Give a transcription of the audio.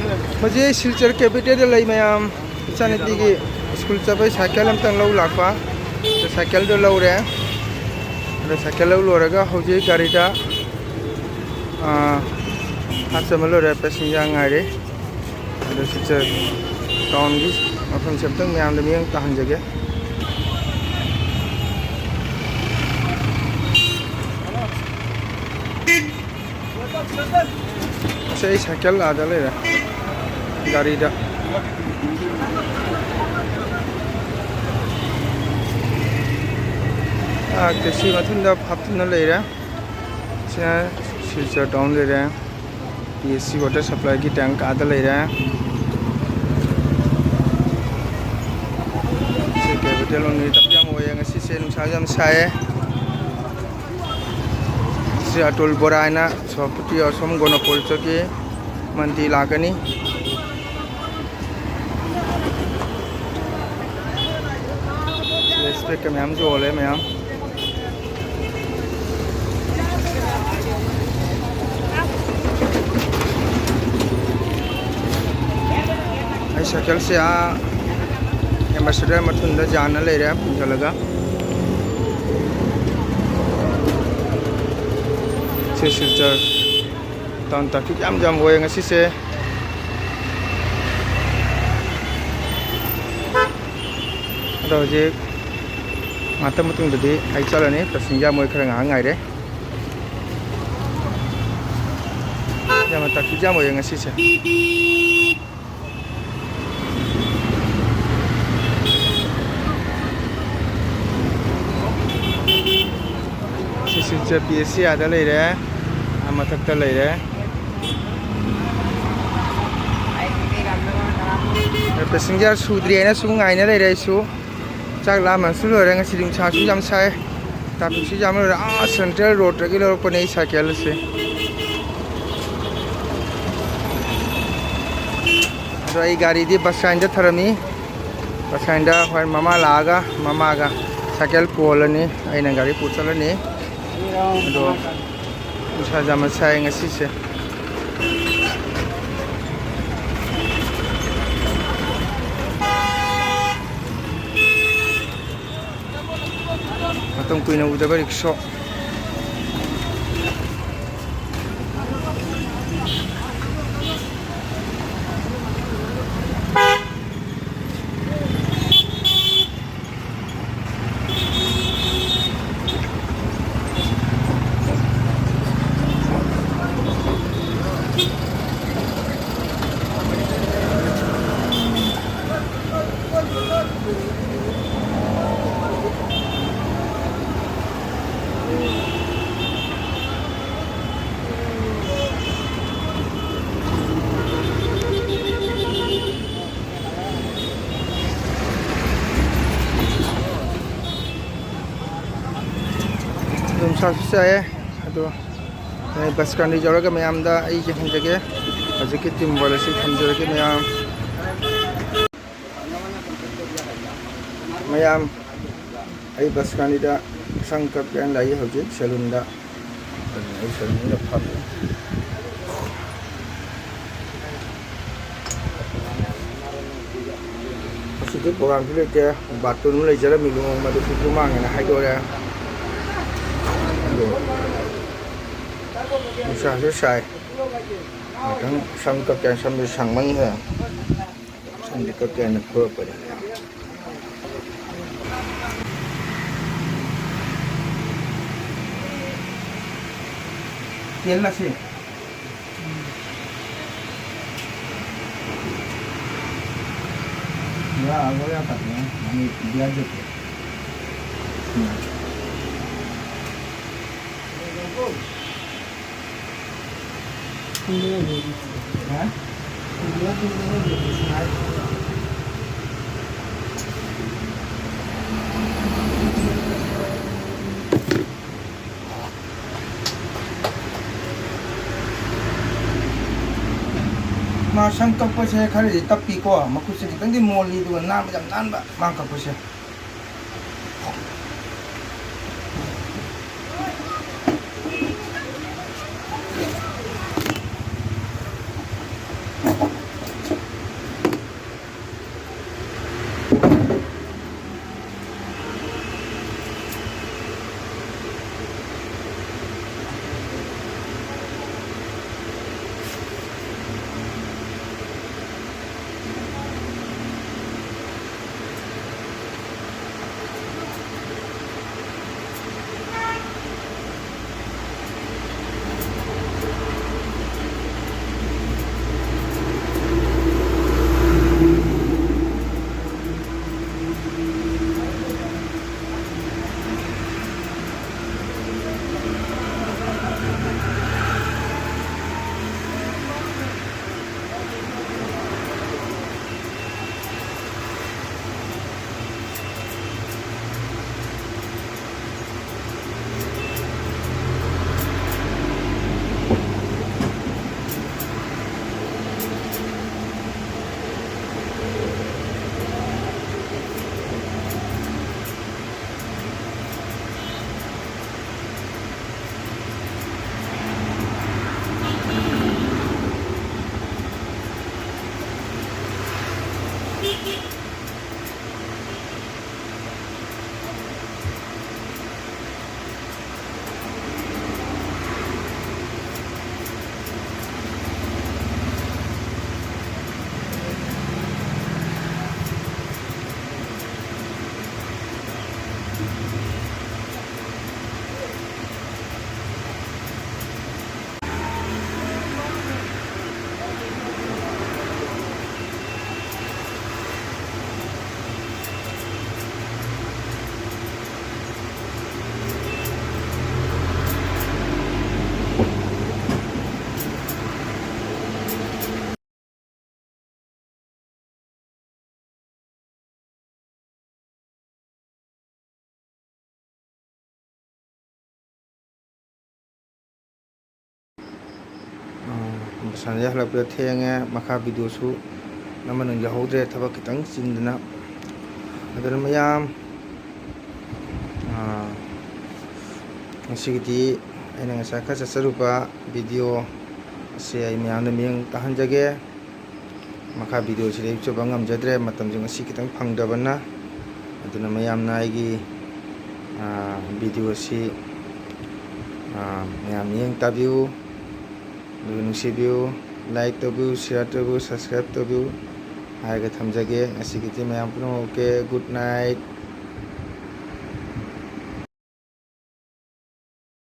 Hoje Silchar capital lai mayam chani tigi school chapai cycle am tang lau lakpa to cycle do lau re ada cycle lau loraga hoje gari da hasamalo re passenger ngai re ada Silchar town gi mafam sabtang mayam da miyang tahan jage saya cycle ada le re gari da taxi mathun da haptun le re sina Silchar town le re PSC water supply ki tank ada le re se capital on ni tapjam hoye ngasi se nungsa jam sae se atul boraina soputi asom gonopol choki manti lagani respect ke ma'am जो ले ma'am आई cycle से ambassador मथुंदा जाना ले रहा है पूछा लगा से Silchar टाउन तक जाम जाम होए ngasi se ado je mata mutung tadi ai chalani passenger moi khara nga ngai re ya mata ki jam hoye ngasi se Silchar PSC ada le re amatak ta le re passenger sudri na su ngai na le re su chak la man su lo re ngasi ding cha su jam sai ta pi su jam lo central road ki lo ko nei cycle se rai gari di bus stand da tharami bus stand da hoi mama laga mama ga cycle polani aina gari puchalani do usa jam sai ngasi se Matong kuina udah balik shock. Saya aduh bus kan di jalan ke mayam da ai je han jage aje ke tim wala se han jage mayam ai bus kan di da sangkap kan lai hoje salon da ai salon da phap asitu program le ke batun le jara milung ma du tu mang na hai do ra Musa rất sai trắng xăm cấp kèn xăm đi sang măng rồi xăm đi cấp kèn nó phơ vậy tiền là gì ya agora ya tá né me viaja hả? Mà sang cấp qua xe khai để tập pi qua mà cứ sẽ cái gì mồi đi đồ nam jam nan ba mang cấp qua xe ꯁꯥꯟꯅ ꯍꯜꯂꯛꯄꯗ ꯊꯦꯡꯉꯦ ꯃꯈꯥ ꯚꯤꯗꯤꯑꯣꯁꯨ ꯅꯝꯕ ꯅꯪꯍꯧꯗ꯭ꯔꯦ ꯊꯕꯛ ꯈꯤꯇꯪ ꯆꯤꯟꯗꯅ ꯑꯗꯨꯅ ꯃꯌꯥꯝ ꯉꯁꯤꯒꯤꯗꯤ ꯑꯩꯅ ꯉꯁꯥꯏ ꯈꯔ ꯆꯠꯆꯔꯨꯕ ꯚꯤꯗꯤꯑꯣ ꯑꯁꯤ ꯑꯩ ꯃꯌꯥꯝꯗ ꯃꯤꯠꯌꯦꯡ ꯇꯥꯍꯟꯖꯒꯦ ꯃꯈꯥ ꯚꯤꯗꯤꯑꯣꯁꯤꯗ ꯌꯦꯛꯆꯕ ꯉꯝꯖꯗ꯭ꯔꯦ ꯃꯇꯝꯁꯦ ꯉꯁꯤ ꯈꯤꯇꯪ ꯐꯪꯗꯕꯅ ꯑꯗꯨꯅ ꯃꯌꯥꯝꯅ ꯑꯩꯒꯤ ꯚꯤꯗꯤꯑꯣꯁꯤ ꯃꯌꯥꯝ ꯃꯤꯠꯌꯦꯡ ꯇꯥꯕꯤꯌꯨ ꯑꯗꯨꯒ ꯅꯨꯡꯁꯤꯕꯤꯌꯨ ꯂꯥꯏꯛ ꯇꯧꯕꯤꯌꯨ ꯁꯤꯌꯥꯔ ꯇꯧꯕꯤꯌꯨ ꯁꯕꯁꯀ꯭ꯔꯥꯏꯕ ꯇꯧꯕꯤꯌꯨ ꯍꯥꯏꯔꯒ ꯊꯝꯖꯒꯦ ꯉꯁꯤꯒꯤꯗꯤ ꯃꯌꯥꯝ ꯄꯨꯝꯅꯃꯛ ꯑꯣꯀꯦ ꯒꯨꯗ ꯅꯥꯏꯠ